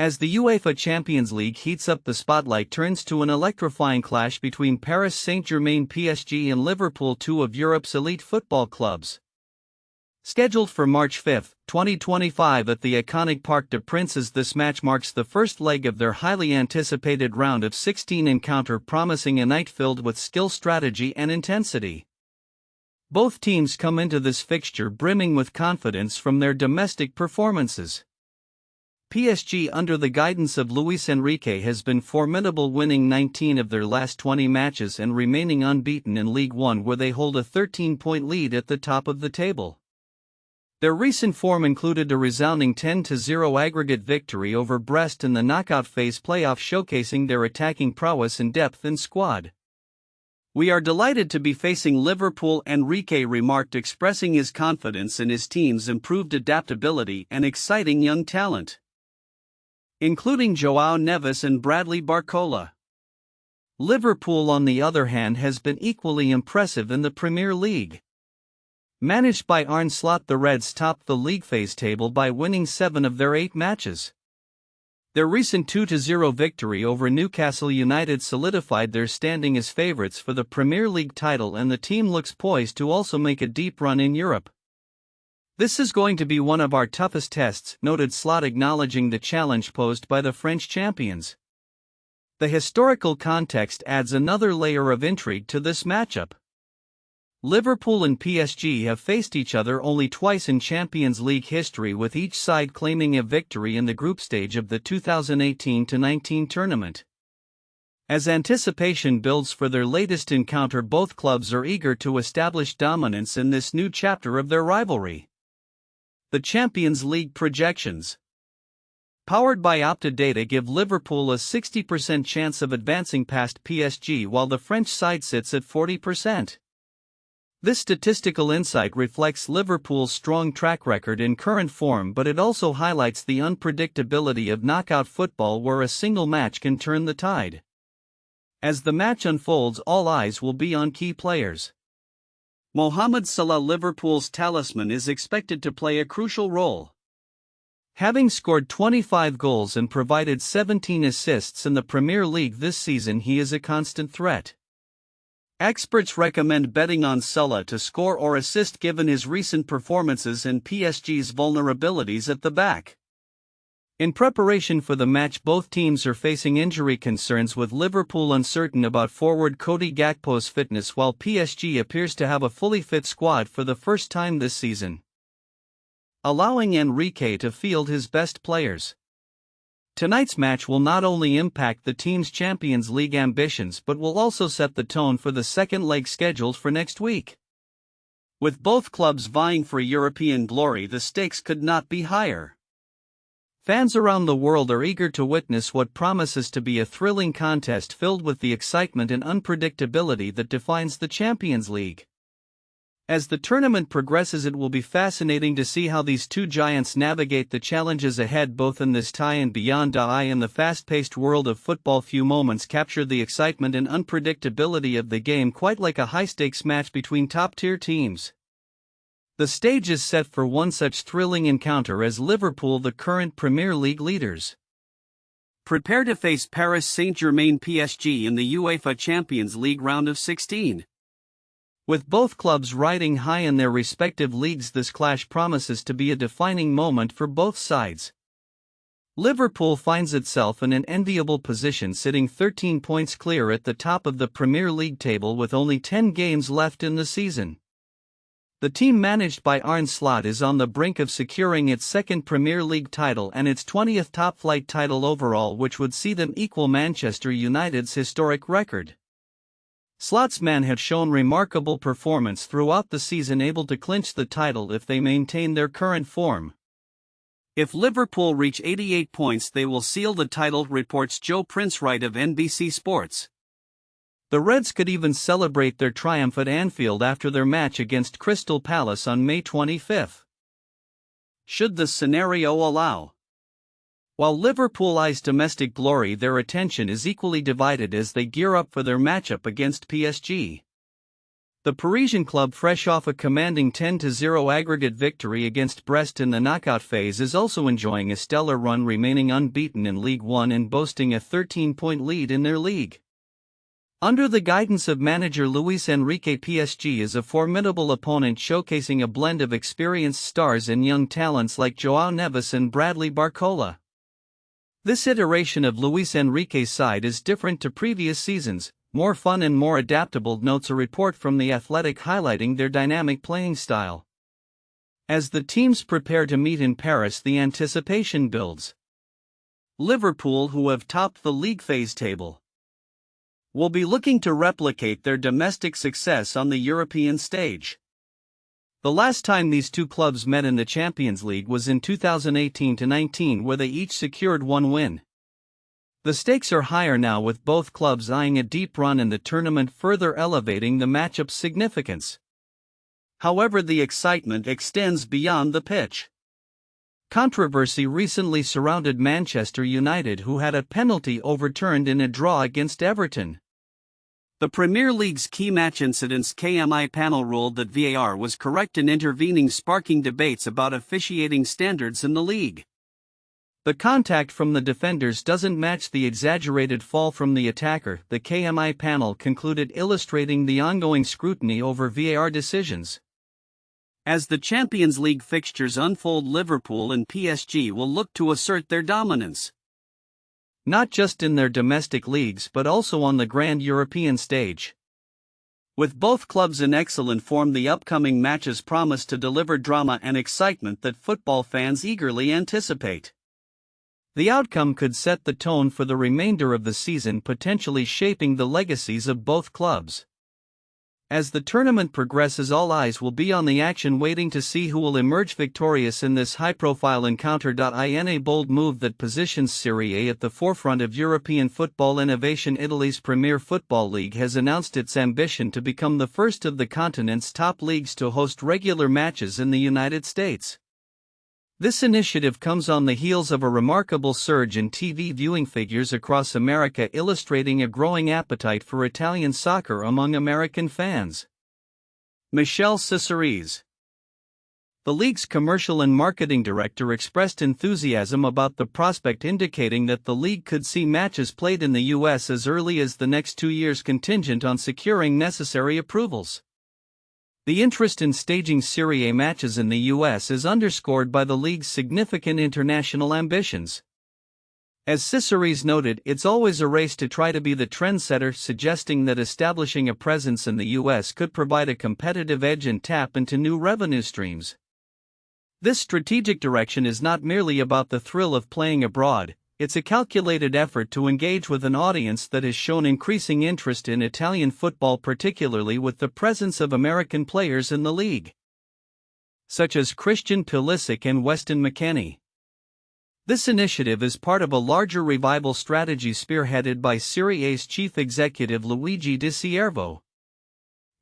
As the UEFA Champions League heats up, the spotlight turns to an electrifying clash between Paris Saint-Germain PSG and Liverpool, two of Europe's elite football clubs. Scheduled for March 5, 2025 at the iconic Parc des Princes, this match marks the first leg of their highly anticipated round of 16 encounter, promising a night filled with skill, strategy and intensity. Both teams come into this fixture brimming with confidence from their domestic performances. PSG, under the guidance of Luis Enrique, has been formidable, winning 19 of their last 20 matches and remaining unbeaten in Ligue 1, where they hold a 13-point lead at the top of the table. Their recent form included a resounding 10-0 aggregate victory over Brest in the knockout phase playoff, showcasing their attacking prowess and depth in squad. "We are delighted to be facing Liverpool," Enrique remarked, expressing his confidence in his team's improved adaptability and exciting young talent, including João Neves and Bradley Barcola. Liverpool, on the other hand, has been equally impressive in the Premier League. Managed by Arne Slot, the Reds topped the league phase table by winning 7 of their 8 matches. Their recent 2-0 victory over Newcastle United solidified their standing as favourites for the Premier League title, and the team looks poised to also make a deep run in Europe. "This is going to be one of our toughest tests," noted Slot, acknowledging the challenge posed by the French champions. The historical context adds another layer of intrigue to this matchup. Liverpool and PSG have faced each other only twice in Champions League history, with each side claiming a victory in the group stage of the 2018-19 tournament. As anticipation builds for their latest encounter, both clubs are eager to establish dominance in this new chapter of their rivalry. The Champions League projections, powered by Opta data, give Liverpool a 60% chance of advancing past PSG, while the French side sits at 40%. This statistical insight reflects Liverpool's strong track record in current form, but it also highlights the unpredictability of knockout football, where a single match can turn the tide. As the match unfolds, all eyes will be on key players. Mohamed Salah, Liverpool's talisman, is expected to play a crucial role. Having scored 25 goals and provided 17 assists in the Premier League this season, he is a constant threat. Experts recommend betting on Salah to score or assist, given his recent performances and PSG's vulnerabilities at the back. In preparation for the match, both teams are facing injury concerns, with Liverpool uncertain about forward Cody Gakpo's fitness, while PSG appears to have a fully fit squad for the first time this season, allowing Enrique to field his best players. Tonight's match will not only impact the team's Champions League ambitions, but will also set the tone for the second leg scheduled for next week. With both clubs vying for European glory, the stakes could not be higher. Fans around the world are eager to witness what promises to be a thrilling contest filled with the excitement and unpredictability that defines the Champions League. As the tournament progresses, it will be fascinating to see how these two giants navigate the challenges ahead, both in this tie and beyond. In the fast-paced world of football, few moments capture the excitement and unpredictability of the game quite like a high-stakes match between top-tier teams. The stage is set for one such thrilling encounter as Liverpool, the current Premier League leaders, prepare to face Paris Saint-Germain PSG in the UEFA Champions League round of 16. With both clubs riding high in their respective leagues, this clash promises to be a defining moment for both sides. Liverpool finds itself in an enviable position, sitting 13 points clear at the top of the Premier League table with only 10 games left in the season. The team managed by Arne Slot is on the brink of securing its second Premier League title and its 20th top-flight title overall, which would see them equal Manchester United's historic record. Slot's men have shown remarkable performance throughout the season, able to clinch the title if they maintain their current form. If Liverpool reach 88 points, they will seal the title, reports Joe Prince-Wright of NBC Sports. The Reds could even celebrate their triumph at Anfield after their match against Crystal Palace on May 25, should the scenario allow. While Liverpool eyes domestic glory, their attention is equally divided as they gear up for their matchup against PSG. The Parisian club, fresh off a commanding 10-0 aggregate victory against Brest in the knockout phase, is also enjoying a stellar run, remaining unbeaten in Ligue 1 and boasting a 13-point lead in their league. Under the guidance of manager Luis Enrique, PSG is a formidable opponent, showcasing a blend of experienced stars and young talents like João Neves and Bradley Barcola. This iteration of Luis Enrique's side is different to previous seasons, more fun and more adaptable, notes a report from The Athletic highlighting their dynamic playing style. As the teams prepare to meet in Paris, the anticipation builds. Liverpool, who have topped the league phase table, will be looking to replicate their domestic success on the European stage. The last time these two clubs met in the Champions League was in 2018-19, where they each secured one win. The stakes are higher now, with both clubs eyeing a deep run in the tournament, further elevating the matchup's significance. However, the excitement extends beyond the pitch. Controversy recently surrounded Manchester United, who had a penalty overturned in a draw against Everton. The Premier League's key match incidents KMI panel ruled that VAR was correct in intervening, sparking debates about officiating standards in the league. The contact from the defenders doesn't match the exaggerated fall from the attacker, the KMI panel concluded, illustrating the ongoing scrutiny over VAR decisions. As the Champions League fixtures unfold, Liverpool and PSG will look to assert their dominance, not just in their domestic leagues but also on the grand European stage. With both clubs in excellent form, the upcoming matches promise to deliver drama and excitement that football fans eagerly anticipate. The outcome could set the tone for the remainder of the season, potentially shaping the legacies of both clubs. As the tournament progresses, all eyes will be on the action, waiting to see who will emerge victorious in this high-profile encounter. In a bold move that positions Serie A at the forefront of European football innovation, Italy's Premier Football League has announced its ambition to become the first of the continent's top leagues to host regular matches in the United States. This initiative comes on the heels of a remarkable surge in TV viewing figures across America, illustrating a growing appetite for Italian soccer among American fans. Michel Cicérès, the league's commercial and marketing director, expressed enthusiasm about the prospect, indicating that the league could see matches played in the U.S. as early as the next 2 years, contingent on securing necessary approvals. The interest in staging Serie A matches in the U.S. is underscored by the league's significant international ambitions. As Cicérès noted, it's always a race to try to be the trendsetter, suggesting that establishing a presence in the U.S. could provide a competitive edge and tap into new revenue streams. This strategic direction is not merely about the thrill of playing abroad. It's a calculated effort to engage with an audience that has shown increasing interest in Italian football, particularly with the presence of American players in the league, such as Christian Pulisic and Weston McKennie. This initiative is part of a larger revival strategy spearheaded by Serie A's chief executive Luigi Di Siervo.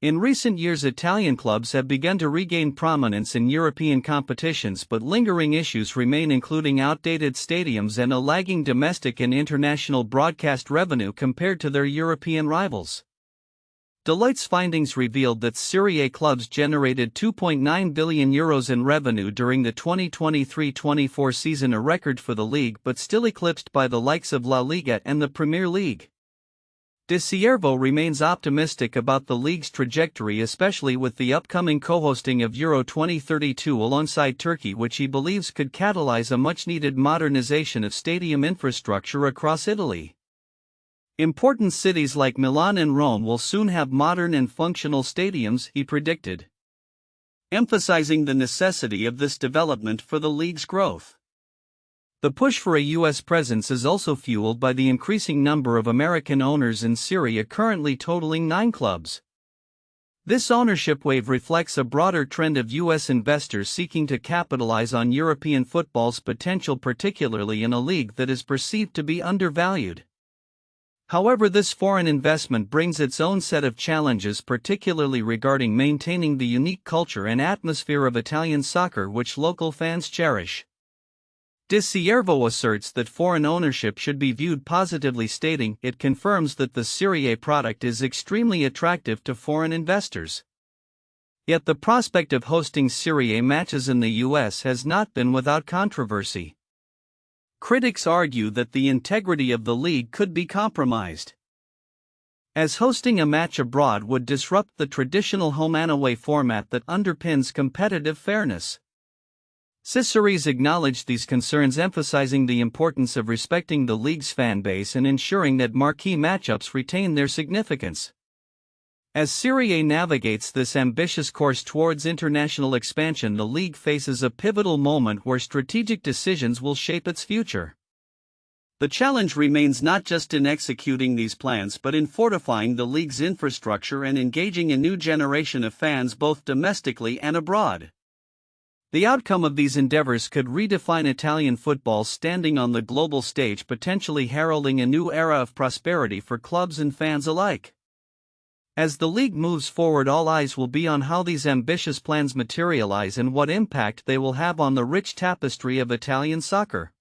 In recent years, Italian clubs have begun to regain prominence in European competitions, but lingering issues remain, including outdated stadiums and a lagging domestic and international broadcast revenue compared to their European rivals. Deloitte's findings revealed that Serie A clubs generated €2.9 billion in revenue during the 2023-24 season, a record for the league, but still eclipsed by the likes of La Liga and the Premier League. Di Siervo remains optimistic about the league's trajectory, especially with the upcoming co-hosting of Euro 2032 alongside Turkey, which he believes could catalyze a much-needed modernization of stadium infrastructure across Italy. Important cities like Milan and Rome will soon have modern and functional stadiums, he predicted, emphasizing the necessity of this development for the league's growth. The push for a U.S. presence is also fueled by the increasing number of American owners in Serie A, currently totaling 9 clubs. This ownership wave reflects a broader trend of U.S. investors seeking to capitalize on European football's potential, particularly in a league that is perceived to be undervalued. However, this foreign investment brings its own set of challenges, particularly regarding maintaining the unique culture and atmosphere of Italian soccer, which local fans cherish. Di Siervo asserts that foreign ownership should be viewed positively, stating, "It confirms that the Serie A product is extremely attractive to foreign investors. Yet the prospect of hosting Serie A matches in the US has not been without controversy. Critics argue that the integrity of the league could be compromised, as hosting a match abroad would disrupt the traditional home-and-away format that underpins competitive fairness. Ciceres acknowledged these concerns, emphasizing the importance of respecting the league's fan base and ensuring that marquee matchups retain their significance. As Serie A navigates this ambitious course towards international expansion, the league faces a pivotal moment where strategic decisions will shape its future. The challenge remains not just in executing these plans but in fortifying the league's infrastructure and engaging a new generation of fans both domestically and abroad. The outcome of these endeavors could redefine Italian football's standing on the global stage, potentially heralding a new era of prosperity for clubs and fans alike. As the league moves forward, all eyes will be on how these ambitious plans materialize and what impact they will have on the rich tapestry of Italian soccer.